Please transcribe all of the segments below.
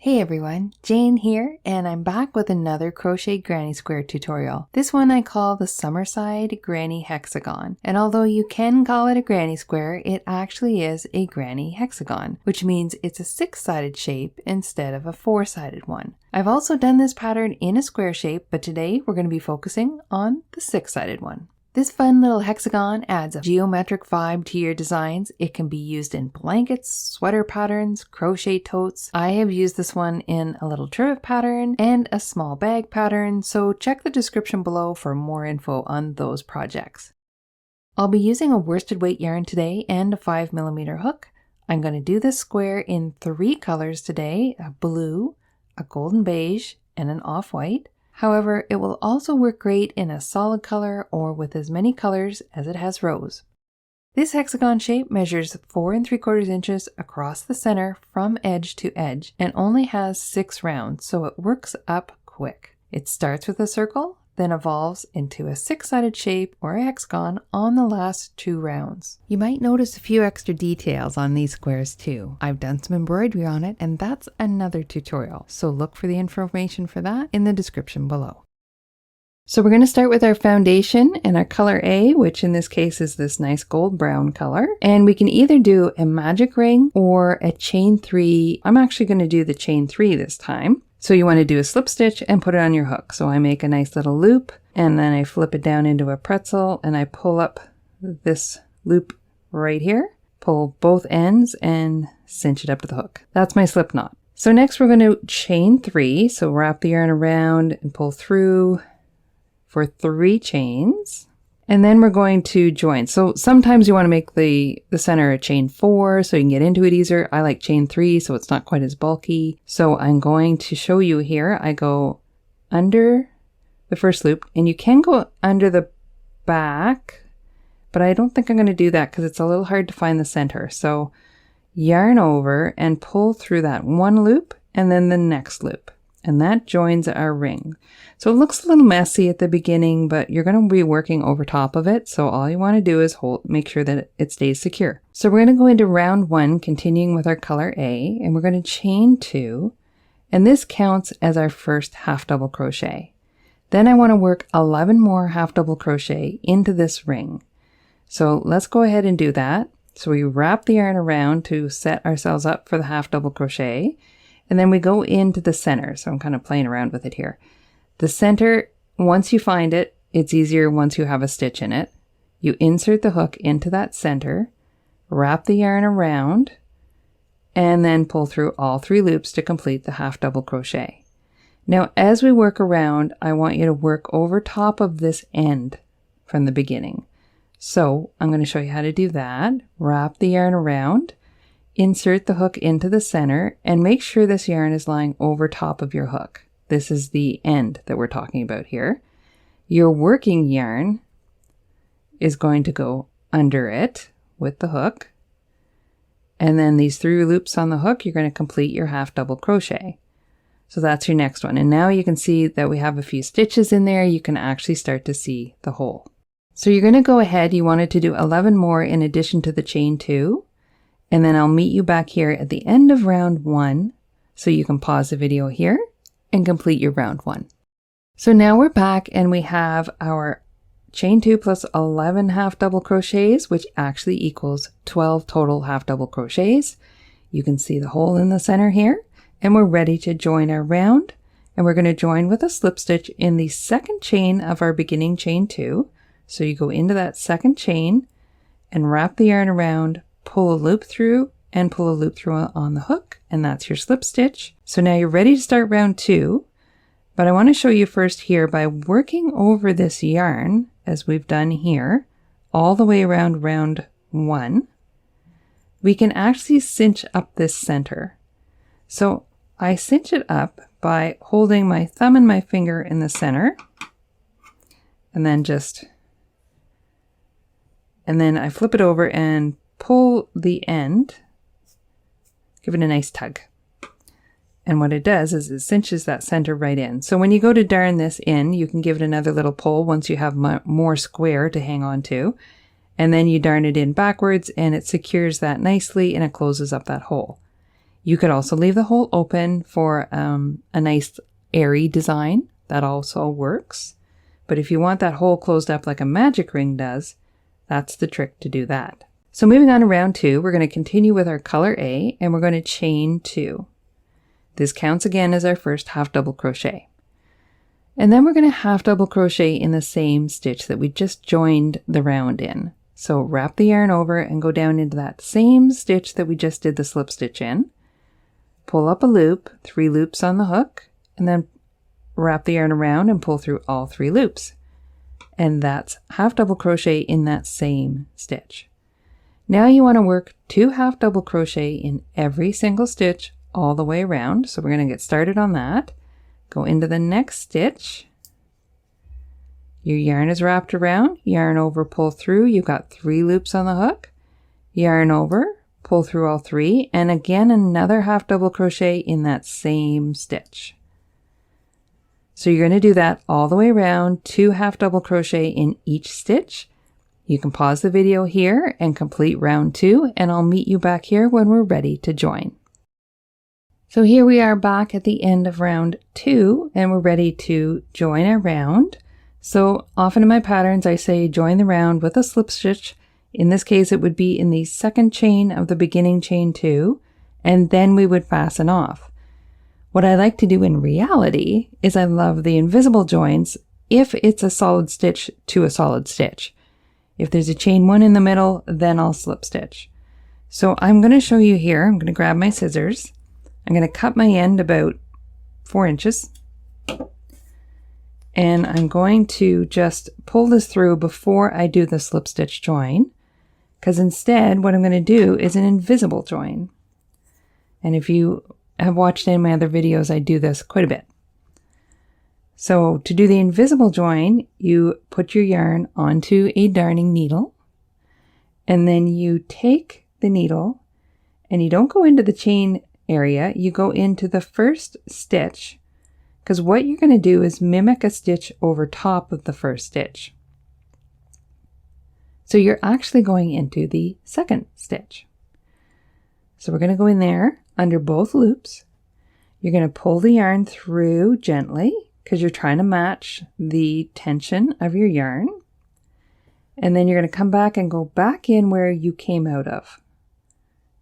Hey everyone, Jane here, and I'm back with another crochet granny square tutorial. This one I call the Summerside Granny Hexagon, and although you can call it a granny square, it actually is a granny hexagon, which means it's a 6-sided shape instead of a 4-sided one. I've also done this pattern in a square shape, but today we're going to be focusing on the 6-sided one. This fun little hexagon adds a geometric vibe to your designs. It can be used in blankets, sweater patterns, crochet totes. I have used this one in a little trivet pattern and a small bag pattern, so check the description below for more info on those projects. I'll be using a worsted weight yarn today and a 5mm hook. I'm going to do this square in 3 colors today, a blue, a golden beige, and an off-white. However, it will also work great in a solid color or with as many colors as it has rows. This hexagon shape measures 4 3/4 inches across the center from edge to edge and only has 6 rounds, so it works up quick. It starts with a circle, then evolves into a 6-sided shape or a hexagon on the last 2 rounds. You might notice a few extra details on these squares too. I've done some embroidery on it, and that's another tutorial, so look for the information for that in the description below. So we're going to start with our foundation and our color A, which in this case is this nice gold brown color. And we can either do a magic ring or a chain 3. I'm actually going to do the chain 3 this time. So you want to do a slip stitch and put it on your hook. So I make a nice little loop and then I flip it down into a pretzel and I pull up this loop right here, pull both ends and cinch it up to the hook. That's my slip knot. So next we're going to chain 3. So wrap the yarn around and pull through for 3 chains. And then we're going to join. So sometimes you want to make the center a chain 4 so you can get into it easier. I like chain 3 so it's not quite as bulky. So I'm going to show you here. I go under the first loop and you can go under the back, but I don't think I'm going to do that because it's a little hard to find the center. So yarn over and pull through that one loop and then the next loop. And that joins our ring. So it looks a little messy at the beginning, but you're going to be working over top of it. So all you want to do is make sure that it stays secure. So we're going to go into round 1, continuing with our color A, and we're going to chain 2. And this counts as our first half double crochet. Then I want to work 11 more half double crochet into this ring. So let's go ahead and do that. So we wrap the yarn around to set ourselves up for the half double crochet. And then we go into the center. So I'm kind of playing around with it here. The center, once you find it, it's easier once you have a stitch in it. You insert the hook into that center, wrap the yarn around, and then pull through all 3 loops to complete the half double crochet. Now, as we work around, I want you to work over top of this end from the beginning. So I'm going to show you how to do that. Wrap the yarn around. Insert the hook into the center and make sure this yarn is lying over top of your hook. This is the end that we're talking about here. Your working yarn is going to go under it with the hook. And then these 3 loops on the hook, you're going to complete your half double crochet. So that's your next one. And now you can see that we have a few stitches in there. You can actually start to see the hole. So you're going to go ahead. You wanted to do 11 more in addition to the chain 2. And then I'll meet you back here at the end of round 1, so you can pause the video here and complete your round 1. So now we're back and we have our chain 2 plus 11 half double crochets, which actually equals 12 total half double crochets. You can see the hole in the center here, and we're ready to join our round. And we're going to join with a slip stitch in the second chain of our beginning chain 2. So you go into that second chain and wrap the yarn around, pull a loop through and pull a loop through on the hook, and that's your slip stitch. So now you're ready to start round 2, but I want to show you first here by working over this yarn as we've done here all the way around round 1, we can actually cinch up this center. So I cinch it up by holding my thumb and my finger in the center and then I flip it over and pull the end, give it a nice tug. And what it does is it cinches that center right in. So when you go to darn this in, you can give it another little pull once you have more square to hang on to. And then you darn it in backwards and it secures that nicely and it closes up that hole. You could also leave the hole open for a nice airy design. That also works. But if you want that hole closed up like a magic ring does, that's the trick to do that. So moving on to round 2, we're going to continue with our color A and we're going to chain 2. This counts again as our first half double crochet. And then we're going to half double crochet in the same stitch that we just joined the round in. So wrap the yarn over and go down into that same stitch that we just did the slip stitch in. Pull up a loop, 3 loops on the hook, and then wrap the yarn around and pull through all 3 loops. And that's half double crochet in that same stitch. Now you want to work 2 half double crochet in every single stitch all the way around. So we're going to get started on that. Go into the next stitch. Your yarn is wrapped around, yarn over, pull through. You've got 3 loops on the hook. Yarn over, pull through all 3, and again another half double crochet in that same stitch. So you're going to do that all the way around, 2 half double crochet in each stitch. You can pause the video here and complete round 2, and I'll meet you back here when we're ready to join. So here we are back at the end of round 2, and we're ready to join our round. So often in my patterns I say join the round with a slip stitch. In this case it would be in the second chain of the beginning chain 2, and then we would fasten off. What I like to do in reality is I love the invisible joins if it's a solid stitch to a solid stitch. If there's a chain 1 in the middle, then I'll slip stitch. So I'm going to show you here. I'm going to grab my scissors. I'm going to cut my end about 4 inches. And I'm going to just pull this through before I do the slip stitch join, because instead what I'm going to do is an invisible join. And if you have watched any of my other videos, I do this quite a bit. So to do the invisible join, you put your yarn onto a darning needle, and then you take the needle and you don't go into the chain area, you go into the first stitch, because what you're going to do is mimic a stitch over top of the first stitch. So you're actually going into the second stitch. So we're going to go in there under both loops. You're going to pull the yarn through gently because you're trying to match the tension of your yarn. And then you're going to come back and go back in where you came out of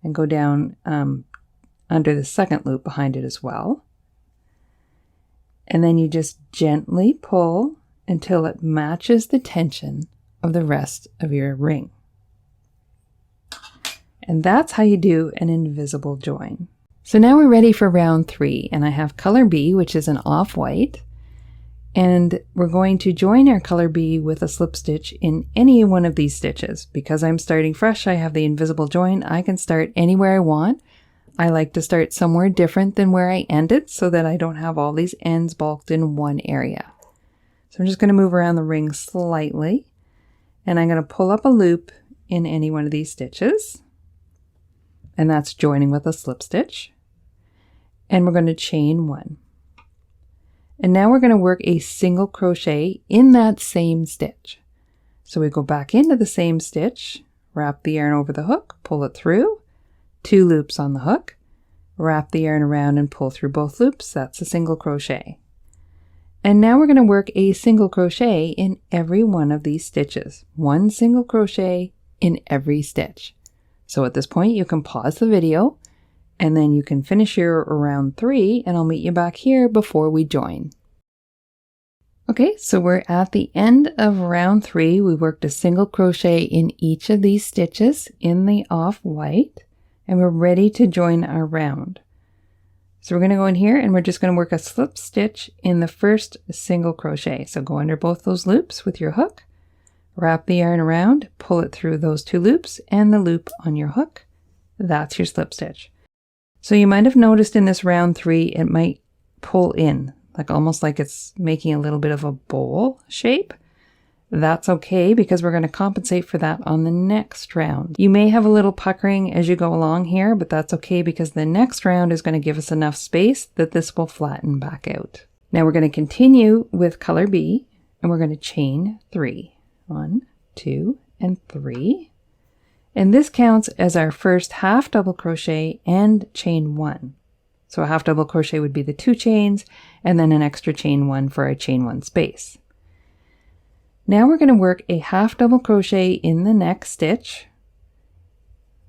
and go down under the second loop behind it as well. And then you just gently pull until it matches the tension of the rest of your ring. And that's how you do an invisible join. So now we're ready for round 3, and I have color B, which is an off-white, and we're going to join our color B with a slip stitch in any one of these stitches. Because I'm starting fresh, I have the invisible join. I can start anywhere I want. I like to start somewhere different than where I ended so that I don't have all these ends bulked in one area. So I'm just going to move around the ring slightly, and I'm going to pull up a loop in any one of these stitches, and that's joining with a slip stitch. And we're going to chain 1. And now we're going to work a single crochet in that same stitch. So we go back into the same stitch, wrap the yarn over the hook, pull it through, 2 loops on the hook, wrap the yarn around and pull through both loops. That's a single crochet. And now we're going to work a single crochet in every one of these stitches. 1 single crochet in every stitch. So at this point you can pause the video, and then you can finish your round 3, and I'll meet you back here before we join. Okay, so we're at the end of round 3. We worked a single crochet in each of these stitches in the off-white, and we're ready to join our round. So we're going to go in here and we're just going to work a slip stitch in the first single crochet. So go under both those loops with your hook, wrap the yarn around, pull it through those 2 loops and the loop on your hook. That's your slip stitch. So you might have noticed in this round 3, it might pull in, like almost like it's making a little bit of a bowl shape. That's okay, because we're going to compensate for that on the next round. You may have a little puckering as you go along here, but that's okay because the next round is going to give us enough space that this will flatten back out. Now we're going to continue with color B, and we're going to chain 3. 1, 2, and 3. And this counts as our first half double crochet and chain 1. So a half double crochet would be the 2 chains and then an extra chain 1 for a chain 1 space. Now we're going to work a half double crochet in the next stitch.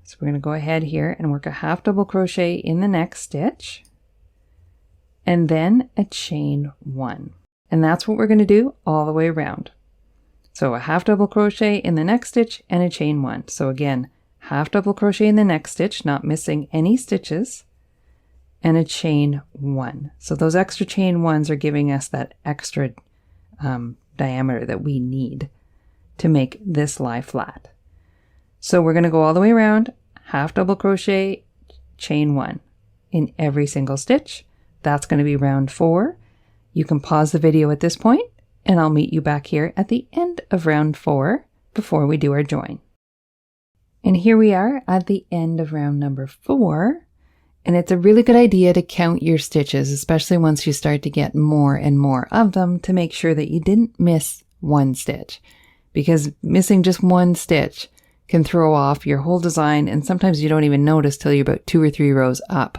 So we're going to go ahead here and work a half double crochet in the next stitch and then a chain 1. And that's what we're going to do all the way around. So a half double crochet in the next stitch and a chain 1. So again, half double crochet in the next stitch, not missing any stitches, and a chain 1. So those extra chain 1s are giving us that extra diameter that we need to make this lie flat. So we're going to go all the way around, half double crochet, chain 1 in every single stitch. That's going to be round 4. You can pause the video at this point, and I'll meet you back here at the end of round 4 before we do our join. And here we are at the end of round number 4. And it's a really good idea to count your stitches, especially once you start to get more and more of them, to make sure that you didn't miss one stitch. Because missing just one stitch can throw off your whole design, and sometimes you don't even notice till you're about 2 or 3 rows up.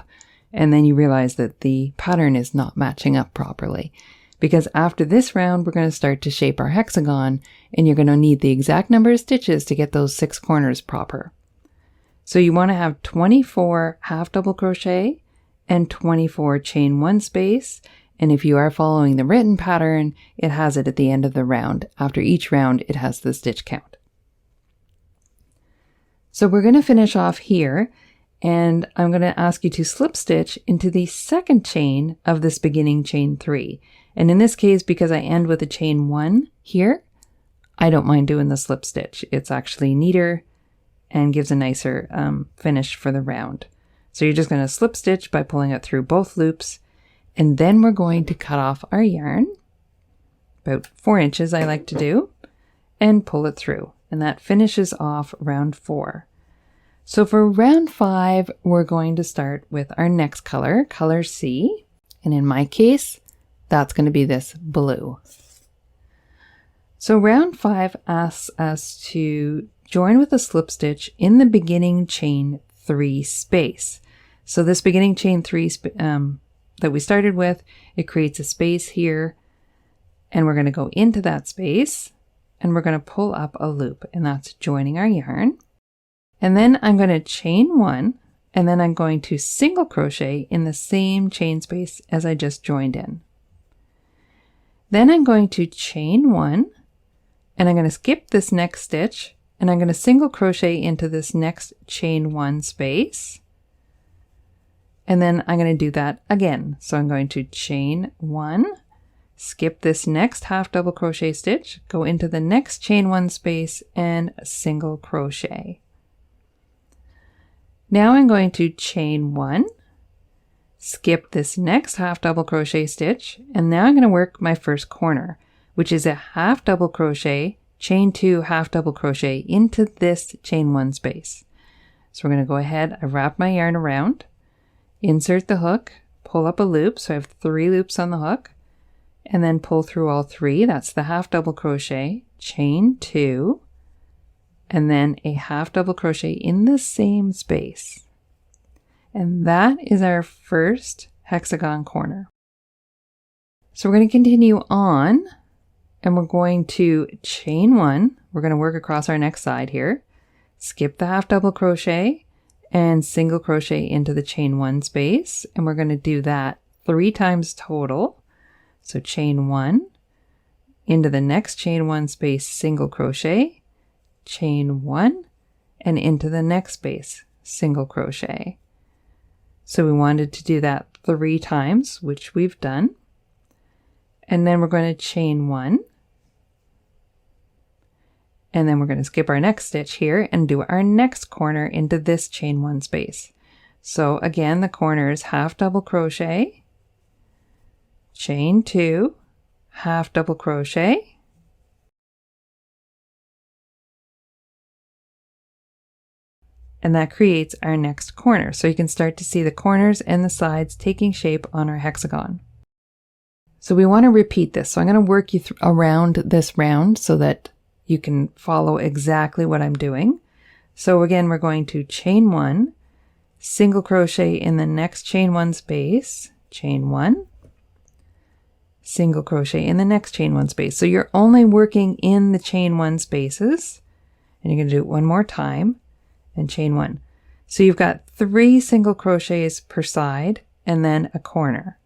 And then you realize that the pattern is not matching up properly. Because after this round, we're going to start to shape our hexagon, and you're going to need the exact number of stitches to get those 6 corners proper. So you want to have 24 half double crochet and 24 chain 1 space. And if you are following the written pattern, it has it at the end of the round. After each round, it has the stitch count. So we're going to finish off here, and I'm going to ask you to slip stitch into the second chain of this beginning chain 3. And in this case, because I end with a chain 1 here, I don't mind doing the slip stitch. It's actually neater and gives a nicer finish for the round. So you're just going to slip stitch by pulling it through both loops, and then we're going to cut off our yarn, about 4 inches I like to do, and pull it through. And that finishes off round 4. So for round 5, we're going to start with our next color, color C. And in my case, that's going to be this blue. So round 5 asks us to join with a slip stitch in the beginning chain 3 space. So this beginning chain 3 that we started with, it creates a space here, and we're going to go into that space, and we're going to pull up a loop, and that's joining our yarn. And then I'm going to chain 1, and then I'm going to single crochet in the same chain space as I just joined in. Then I'm going to chain 1, and I'm going to skip this next stitch, and I'm going to single crochet into this next chain 1 space. And then I'm going to do that again. So I'm going to chain 1, skip this next half double crochet stitch, go into the next chain 1 space, and single crochet. Now I'm going to chain 1, skip this next half double crochet stitch, and now I'm going to work my first corner, which is a half double crochet, chain 2 half double crochet into this chain 1 space. So we're going to go ahead, I wrap my yarn around, insert the hook, pull up a loop, so I have 3 loops on the hook, and then pull through all 3. That's the half double crochet, chain 2, and then a half double crochet in the same space. And that is our first hexagon corner. So we're going to continue on, and we're going to chain 1. We're going to work across our next side here, skip the half double crochet, and single crochet into the chain 1 space. And we're going to do that 3 times total. So chain 1, into the next chain 1 space, single crochet, chain 1, and into the next space, single crochet. So we wanted to do that 3 times, which we've done. And then we're going to chain 1. And then we're going to skip our next stitch here and do our next corner into this chain 1 space. So again, the corner is half double crochet, chain 2, half double crochet, and that creates our next corner. So you can start to see the corners and the sides taking shape on our hexagon. So we want to repeat this. So I'm going to work you around this round so that you can follow exactly what I'm doing. So again, we're going to chain 1, single crochet in the next chain 1 space, chain 1, single crochet in the next chain 1 space. So you're only working in the chain 1 spaces, and you're going to do it one more time and chain 1. So you've got 3 single crochets per side and then a corner.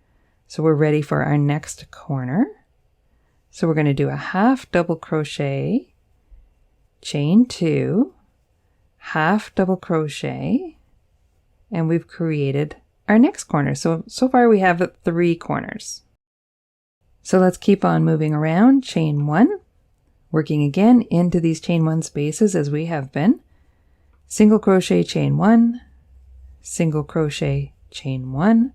So we're ready for our next corner. So we're going to do a half double crochet, chain 2, half double crochet, and we've created our next corner. So far we have 3 corners. So let's keep on moving around. Chain 1, working again into these chain 1 spaces as we have been. Single crochet, chain 1, single crochet, chain 1,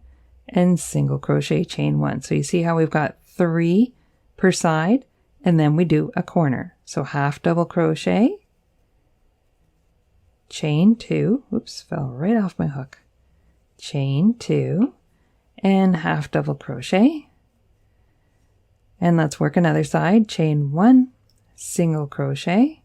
and single crochet, chain 1. So you see how we've got 3 per side, and then we do a corner. So half double crochet, chain 2, oops, fell right off my hook, chain 2, and half double crochet. And let's work another side. Chain 1, single crochet,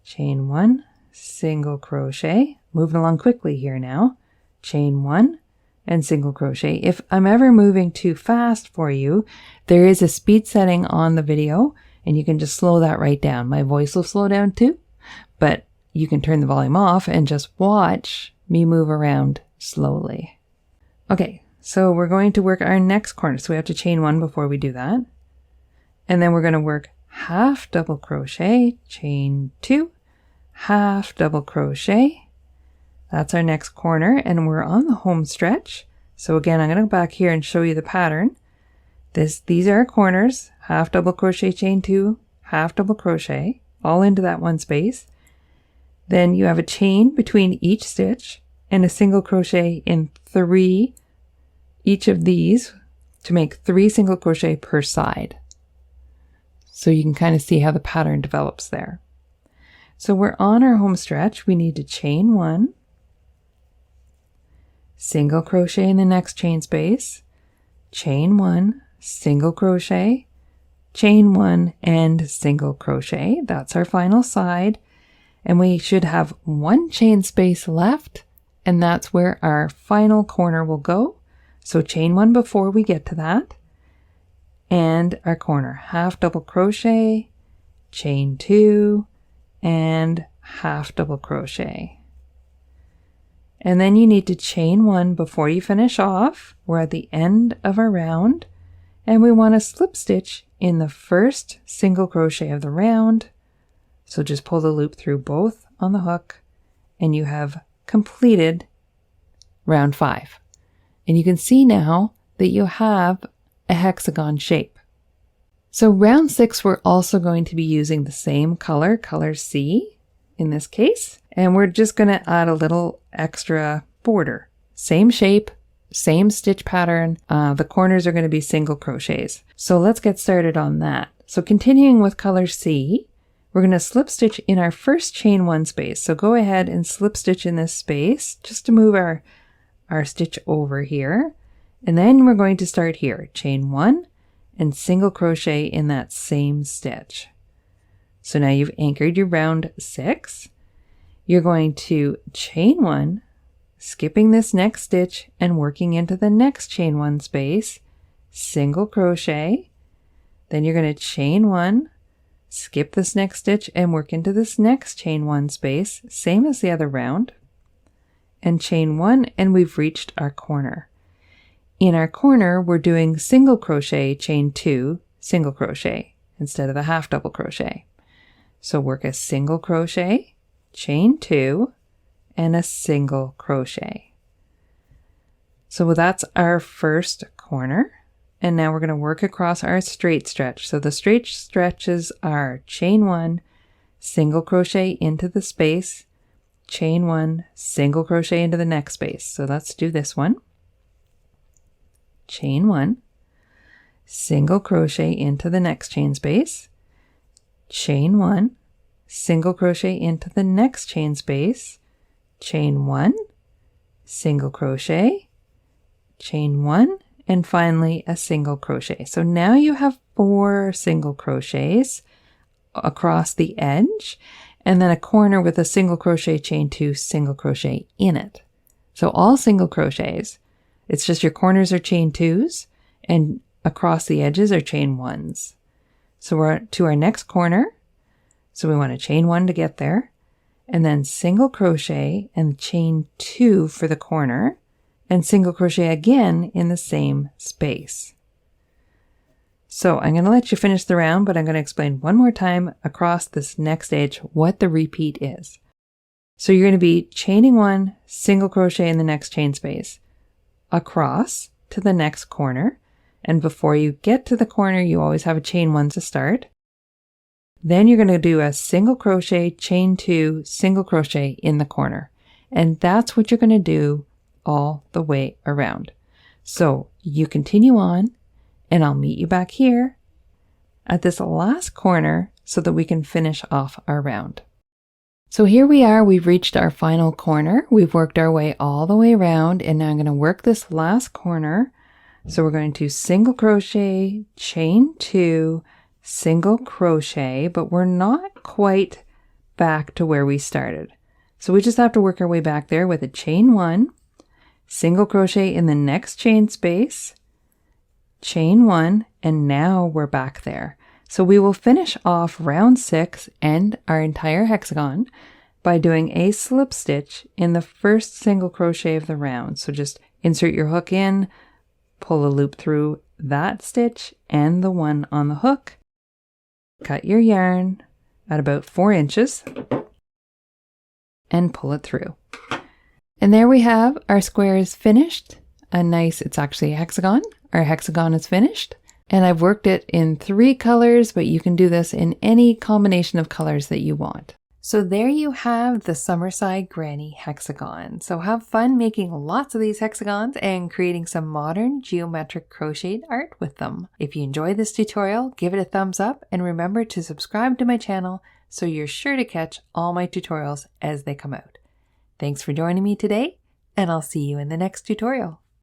chain 1, single crochet. Moving along quickly here now. Chain 1 and single crochet. If I'm ever moving too fast for you, there is a speed setting on the video, and you can just slow that right down. My voice will slow down too, but you can turn the volume off and just watch me move around slowly. Okay, so we're going to work our next corner. So we have to chain 1 before we do that. And then we're going to work half double crochet, chain 2, half double crochet. That's our next corner, and we're on the home stretch. So again, I'm going to go back here and show you the pattern. These are our corners, half double crochet, chain 2, half double crochet, all into that one space. Then you have a chain between each stitch and a single crochet in 3 each of these to make 3 single crochet per side. So you can kind of see how the pattern develops there. So we're on our home stretch. We need to chain 1, single crochet in the next chain space, chain 1, single crochet, chain 1, and single crochet. That's our final side. And we should have 1 chain space left, and that's where our final corner will go. So chain 1 before we get to that, and our corner, half double crochet, chain 2, and half double crochet. And then you need to chain 1 before you finish off. We're at the end of our round, and we want to slip stitch in the first single crochet of the round. So just pull the loop through both on the hook, and you have completed round 5. And you can see now that you have a hexagon shape. So round 6, we're also going to be using the same color, color C in this case, and we're just going to add a little extra border. Same shape, same stitch pattern. The corners are going to be single crochets. So let's get started on that. So continuing with color C, we're going to slip stitch in our first chain 1 space. So go ahead and slip stitch in this space just to move our stitch over here. And then we're going to start here, chain 1 and single crochet in that same stitch. So now you've anchored your round 6. You're going to chain 1, skipping this next stitch and working into the next chain 1 space, single crochet. Then you're going to chain 1, skip this next stitch and work into this next chain 1 space, same as the other round, and chain 1, and we've reached our corner. In our corner, we're doing single crochet, chain 2, single crochet instead of the half double crochet. So work a single crochet, chain 2, and a single crochet. So that's our first corner. And now we're going to work across our straight stretch. So the straight stretches are chain 1, single crochet into the space, chain 1, single crochet into the next space. So let's do this one. Chain 1, single crochet into the next chain space, chain 1, single crochet into the next chain space, chain 1, single crochet, chain 1, and finally a single crochet. So now you have 4 single crochets across the edge, and then a corner with a single crochet, chain 2, single crochet in it. So all single crochets, it's just your corners are chain 2s and across the edges are chain 1s. So we're to our next corner. So we want to chain 1 to get there, and then single crochet and chain 2 for the corner, and single crochet again in the same space. So I'm going to let you finish the round, but I'm going to explain one more time across this next edge what the repeat is. So you're going to be chaining 1, single crochet in the next chain space, across to the next corner, and before you get to the corner, you always have a chain 1 to start. Then you're going to do a single crochet, chain 2, single crochet in the corner. And that's what you're going to do all the way around. So you continue on, and I'll meet you back here at this last corner so that we can finish off our round. So here we are, we've reached our final corner. We've worked our way all the way around, and now I'm going to work this last corner. So we're going to single crochet, chain 2, single crochet, but we're not quite back to where we started. So we just have to work our way back there with a chain 1, single crochet in the next chain space, chain 1, and now we're back there. So we will finish off round 6 and our entire hexagon by doing a slip stitch in the first single crochet of the round. So just insert your hook in, pull a loop through that stitch and the one on the hook. Cut your yarn at about 4 inches and pull it through. And there we have our square is finished. It's actually a hexagon. Our hexagon is finished. And I've worked it in 3 colors, but you can do this in any combination of colors that you want. So there you have the Summerside Granny hexagon. So have fun making lots of these hexagons and creating some modern geometric crocheted art with them. If you enjoyed this tutorial, give it a thumbs up and remember to subscribe to my channel so you're sure to catch all my tutorials as they come out. Thanks for joining me today, and I'll see you in the next tutorial.